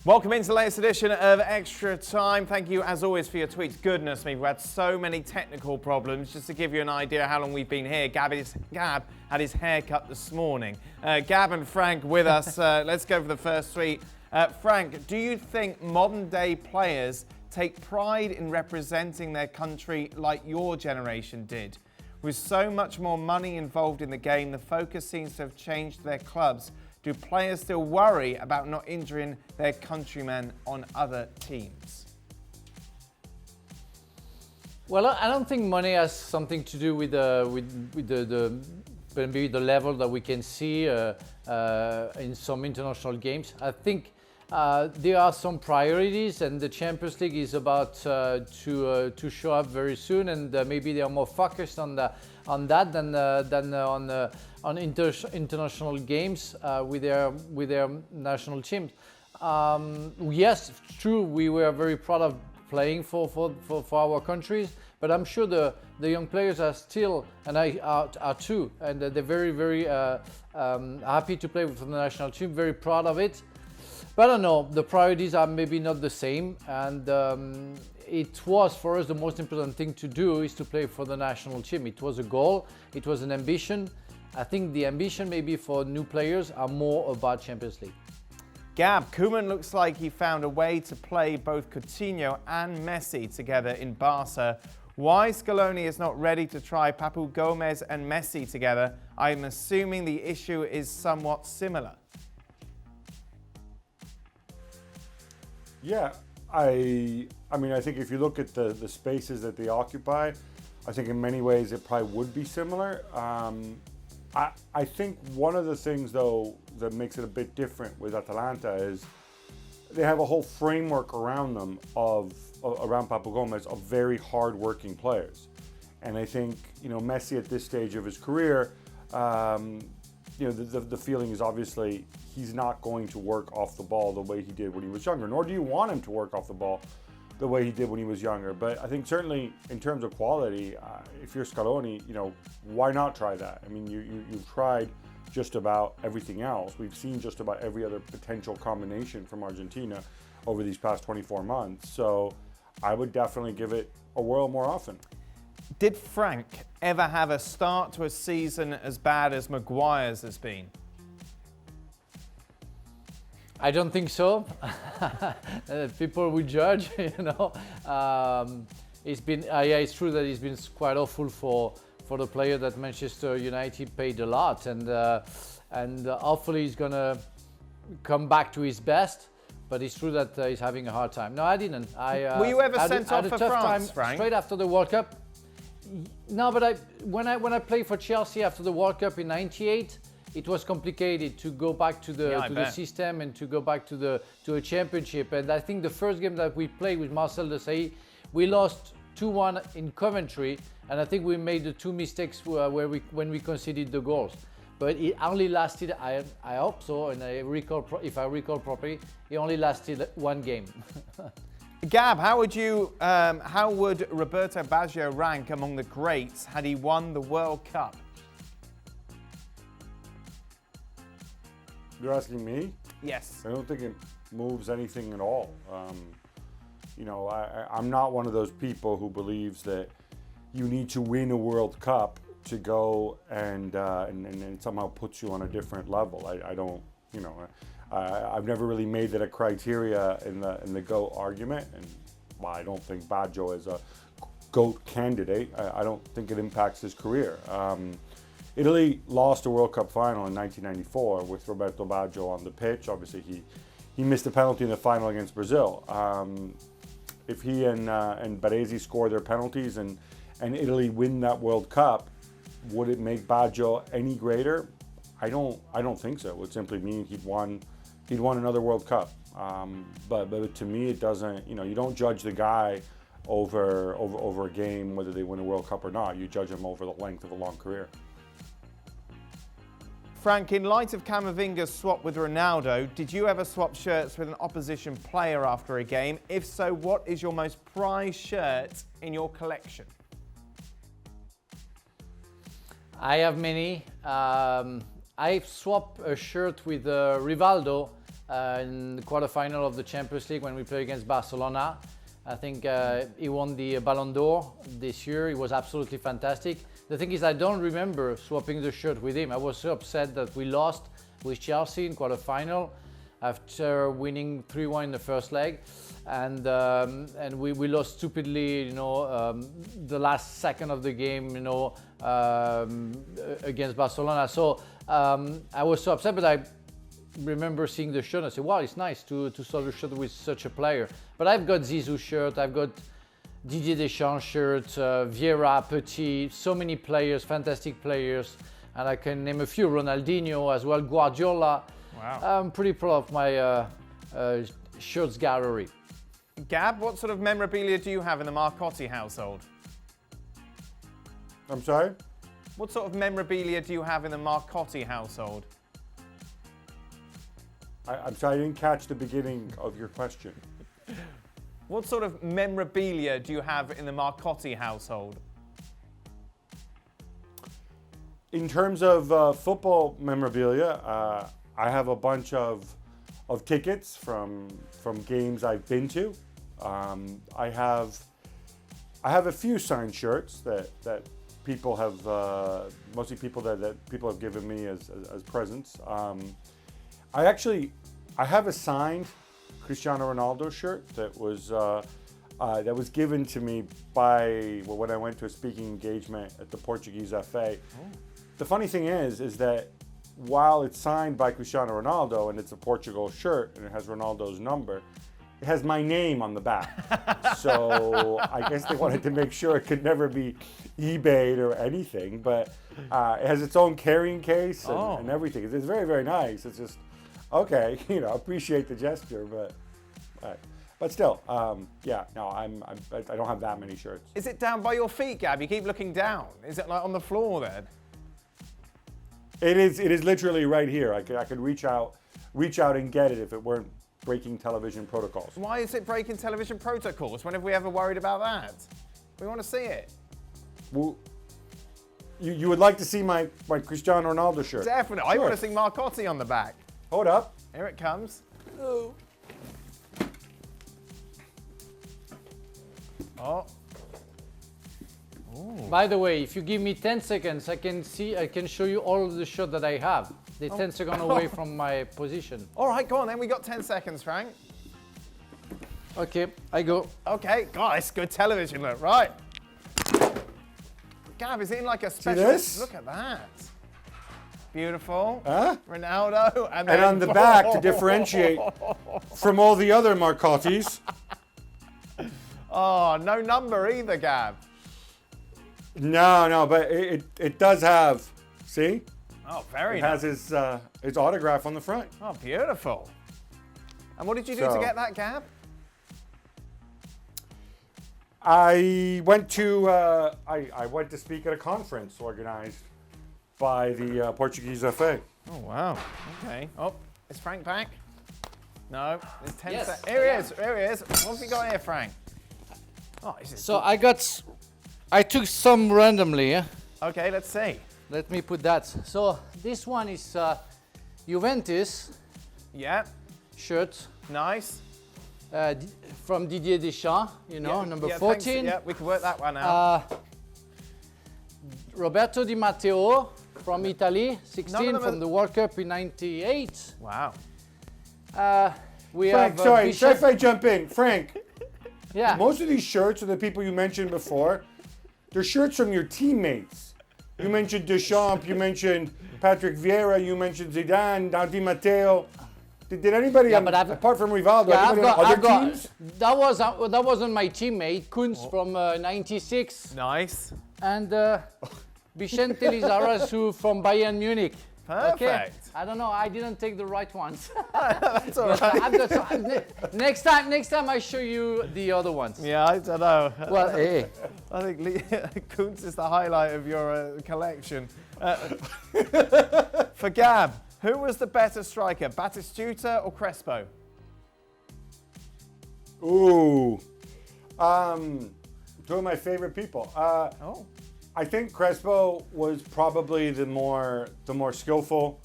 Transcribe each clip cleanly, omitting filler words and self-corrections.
Welcome into the latest edition of Extra Time. Thank you, as always, for your tweets. Goodness me, we've had so many technical problems. Just to give you an idea how long we've been here, Gab had his haircut this morning. Gab and Frank with us. Let's go for the first tweet. Frank, do you think modern-day players take pride in representing their country like your generation did? With so much more money involved in the game, the focus seems to have changed to their clubs. Do players still worry about not injuring their countrymen on other teams? Well, I don't think money has something to do with maybe the level that we can see in some international games. I think there are some priorities, and the Champions League is about to show up very soon, and maybe they are more focused on that than on international games with their national teams. Yes, it's true. We were very proud of playing for our countries, but I'm sure the young players are still, and are too, and they're very happy to play for the national team. Very proud of it. But I don't know, the priorities are maybe not the same, and it was for us the most important thing to do is to play for the national team. It was a goal, it was an ambition. I think the ambition maybe for new players are more about Champions League. Gab, Koeman looks like he found a way to play both Coutinho and Messi together in Barca. Why Scaloni is not ready to try Papu Gomez and Messi together? I'm assuming the issue is somewhat similar. Yeah, I mean, I think if you look at the spaces that they occupy, I think in many ways it probably would be similar. I think one of the things, though, that makes it a bit different with Atalanta is they have a whole framework around them around Papu Gomez of very hard-working players. And I think, Messi at this stage of his career, the feeling is obviously he's not going to work off the ball the way he did when he was younger, nor do you want him to work off the ball the way he did when he was younger. But I think certainly in terms of quality, if you're Scaloni, why not try that? I mean, you've tried just about everything else. We've seen just about every other potential combination from Argentina over these past 24 months. So I would definitely give it a whirl more often. Did Frank ever have a start to a season as bad as Maguire's has been? I don't think so. People will judge, It's been, it's true that it's been quite awful for the player that Manchester United paid a lot, and hopefully he's gonna come back to his best. But it's true that he's having a hard time. No, I didn't. Were you ever sent off for France, Frank? Straight after the World Cup. No, but when I played for Chelsea after the World Cup in '98. It was complicated to go back to the system and to go back to a championship. And I think the first game that we played with Marcel Desailly, we lost 2-1 in Coventry, and I think we made the two mistakes when we conceded the goals. But it only lasted, I hope so, and if I recall properly, it only lasted one game. Gab, how would Roberto Baggio rank among the greats had he won the World Cup? You're asking me? Yes. I don't think it moves anything at all. I'm not one of those people who believes that you need to win a World Cup to go and somehow puts you on a different level. I don't, I've never really made that a criteria in the GOAT argument, and while I don't think Baggio is a GOAT candidate, I don't think it impacts his career. Italy lost a World Cup final in 1994 with Roberto Baggio on the pitch. Obviously, he missed a penalty in the final against Brazil. If he and Baresi score their penalties and Italy win that World Cup, would it make Baggio any greater? I don't think so. It would simply mean he'd won another World Cup. But to me, it doesn't. You don't judge the guy over a game whether they win a World Cup or not. You judge him over the length of a long career. Frank, in light of Camavinga's swap with Ronaldo, did you ever swap shirts with an opposition player after a game? If so, what is your most prized shirt in your collection? I have many. I swapped a shirt with Rivaldo in the quarterfinal of the Champions League when we played against Barcelona. I think he won the Ballon d'Or this year. He was absolutely fantastic. The thing is, I don't remember swapping the shirt with him. I was so upset that we lost with Chelsea in quarterfinal after winning 3-1 in the first leg, and we lost stupidly, the last second of the game, against Barcelona. So I was so upset, but I remember seeing the shirt and I said, wow, it's nice to swap the shirt with such a player. But I've got Zizou shirt, I've got Didier Deschamps shirt, Vieira, Petit, so many players, fantastic players, and I can name a few, Ronaldinho as well, Guardiola. Wow. I'm pretty proud of my shirts gallery. Gab, what sort of memorabilia do you have in the Marcotti household? I'm sorry? What sort of memorabilia do you have in the Marcotti household? I'm sorry, I didn't catch the beginning of your question. What sort of memorabilia do you have in the Marcotti household? In terms of football memorabilia, I have a bunch of tickets from games I've been to. I have a few signed shirts that people have, mostly people that people have given me as presents. I have a signed Cristiano Ronaldo shirt that was given to me when I went to a speaking engagement at the Portuguese FA. Oh. The funny thing is that while it's signed by Cristiano Ronaldo and it's a Portugal shirt and it has Ronaldo's number, it has my name on the back. So I guess they wanted to make sure it could never be eBayed or anything, but it has its own carrying case and everything. It's very, very nice. It's just, okay, appreciate the gesture, but still, yeah, no, I don't have that many shirts. Is it down by your feet, Gab? You keep looking down. Is it like on the floor then? It is literally right here. I could reach out and get it if it weren't breaking television protocols. Why is it breaking television protocols? When have we ever worried about that? We want to see it. Well, you would like to see my Cristiano Ronaldo shirt? Definitely. Sure. I want to see Marcotti on the back. Hold up. Here it comes. Oh. Oh. Ooh. By the way, if you give me 10 seconds, I can show you all of the shot that I have. They're 10 seconds away from my position. All right, go on then. We got 10 seconds, Frank. Okay, I go. Okay, God, it's good television, look, right. Gab, is it in like a special... See this? Look at that. Beautiful. Huh? Ronaldo. And on the back, to differentiate from all the other Marcottis. Oh, no number either, Gab. No, but it does have, see? Oh, very nice. nice. It has his autograph on the front. Oh, beautiful. And what did you do to get that, Gab? I went to speak at a conference organized by the Portuguese FA. Oh, wow. Okay. Oh, is Frank back? No, there's 10 yes. seconds. Here he is. Here he is. What have you got here, Frank? Oh, is it so I took some randomly. Yeah? Okay, let's see. Let me put that. So this one is Juventus. Yeah. Shirt. Nice. From Didier Deschamps, number 14. Thanks. Yeah, we can work that one out. Roberto Di Matteo from Italy, 16 from the World Cup in '98. Wow. Frank, sorry if I jump in. Frank, yeah. Most of these shirts are the people you mentioned before. They're shirts from your teammates. You mentioned Deschamps, you mentioned Patrick Vieira, you mentioned Zidane, Di Matteo. Did anybody, apart from Rivaldo, other teams? That wasn't my teammate, Kunz from '96. Nice. And Vicente Lizarazu from Bayern Munich. Perfect. Okay. I don't know. I didn't take the right ones. That's all right. Next time I show you the other ones. Yeah, I don't know. Well, hey. I think Kuntz is the highlight of your collection. For Gab, who was the better striker, Batistuta or Crespo? Ooh, two of my favorite people. I think Crespo was probably the more skillful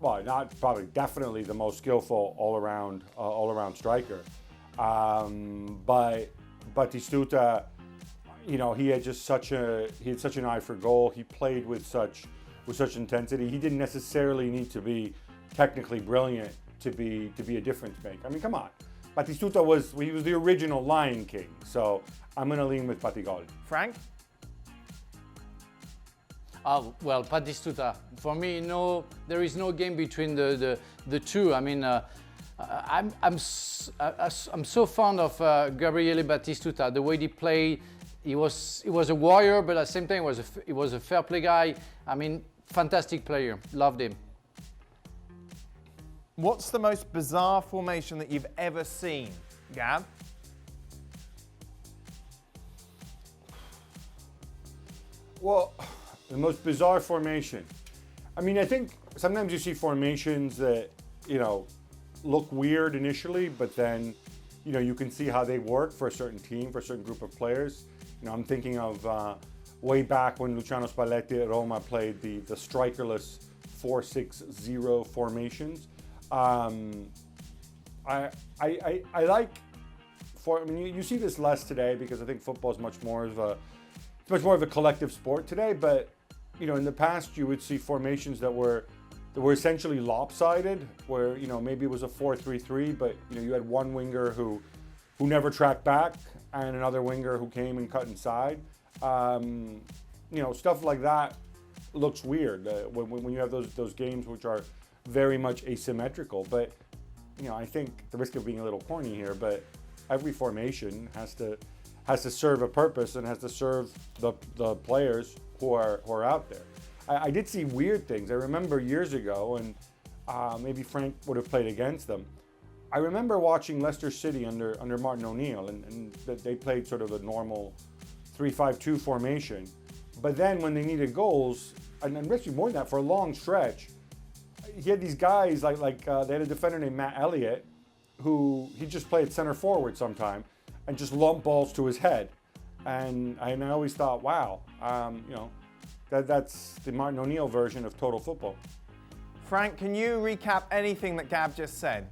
well, not probably, definitely the most skillful all-around striker. But Batistuta, you know, he had such an eye for goal. He played with such intensity. He didn't necessarily need to be technically brilliant to be a difference maker. I mean, come on. Batistuta was the original Lion King. So I'm going to lean with Batigol. Frank? Well, Batistuta. For me, there is no game between the two. I mean, I'm so fond of Gabriel Batistuta. The way he played, he was a warrior, but at the same time, he was a fair play guy. I mean, fantastic player. Loved him. What's the most bizarre formation that you've ever seen, Gab? Well, the most bizarre formation. I mean, I think sometimes you see formations that, you know, look weird initially, but then, you know, you can see how they work for a certain team, for a certain group of players. You know, I'm thinking of way back when Luciano Spalletti at Roma played the strikerless 4-6-0 formations. I like. I mean, you see this less today because I think football is much more of a collective sport today. But you know, in the past, you would see formations that were essentially lopsided, where you know maybe it was a 4-3-3, but you know you had one winger who never tracked back and another winger who came and cut inside. You know, stuff like that looks weird when you have those games which are very much asymmetrical. But you know, I think the risk of being a little corny here, but every formation has to serve a purpose and has to serve the players who are out there. I did see weird things. I remember years ago, and maybe Frank would have played against them. I remember watching Leicester City under Martin O'Neill, and they played sort of a normal 3-5-2 formation. But then when they needed goals, and actually more than that, for a long stretch, he had these guys like they had a defender named Matt Elliott, who he just played center forward sometime, and just lump balls to his head. And I always thought, wow, you know, that's the Martin O'Neill version of total football. Frank, can you recap anything that Gab just said?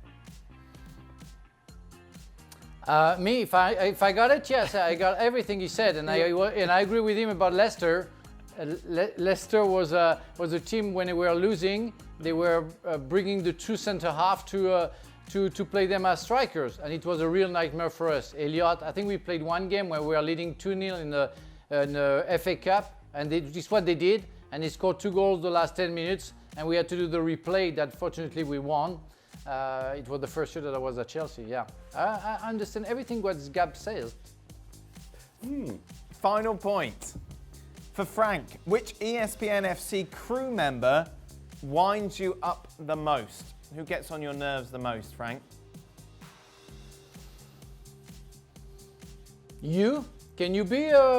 Me, if I got it, yes, I got everything he said, and I agree with him about Leicester. Leicester was a team when they were losing. They were bringing the two centre half to play them as strikers, and it was a real nightmare for us. Elliott, I think we played one game where we were leading 2-0 in the FA Cup, and this is what they did, and they scored 2 goals the last 10 minutes, and we had to do the replay that fortunately we won. It was the first year that I was at Chelsea, yeah. I understand everything what Gab says. Final point. For Frank, which ESPN FC crew member winds you up the most? Who gets on your nerves the most, Frank? You? Can you be Yeah,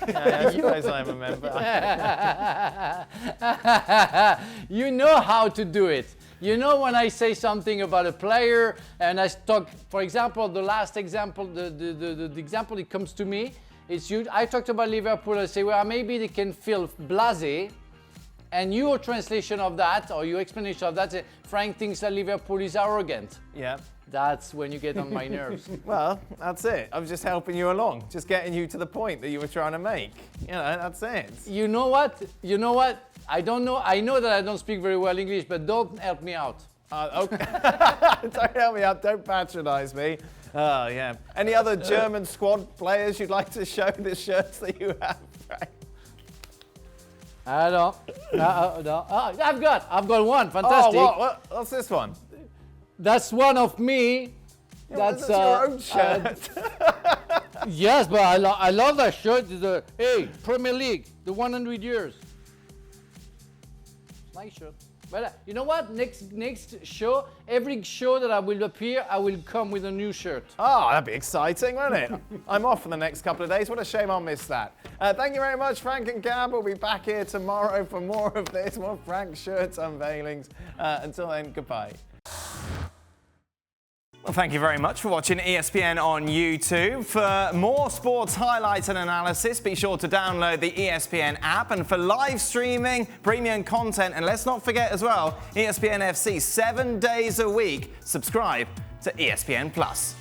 I suppose I'm a member. You know how to do it. You know when I say something about a player and I talk, for example, the last example, the example that comes to me, it's you. I talked about Liverpool. I say, well, maybe they can feel blasé, and your translation of that or your explanation of that, Frank thinks that Liverpool is arrogant. Yeah. That's when you get on my nerves. Well, that's it. I'm just helping you along, just getting you to the point that you were trying to make. You know, that's it. You know what? I don't know. I know that I don't speak very well English, but don't help me out. Okay. Don't help me out. Don't patronise me. Oh, yeah. Any other German squad players you'd like to show the shirts that you have, Frank? I don't. No. Oh, I've got one. Fantastic. Oh, what's this one? That's one of me. Yeah, that's your own shirt. Yes, but I love that shirt. Hey, Premier League, the 100 years. Nice shirt. But you know what? Next show, every show that I will appear, I will come with a new shirt. Oh, that'd be exciting, wouldn't it? I'm off for the next couple of days. What a shame I'll miss that. Thank you very much, Frank and Gab. We'll be back here tomorrow for more of this, more Frank shirts unveilings. Until then, goodbye. Well, thank you very much for watching ESPN on YouTube. For more sports highlights and analysis, be sure to download the ESPN app. And for live streaming, premium content, and let's not forget as well, ESPN FC 7 days a week. Subscribe to ESPN Plus.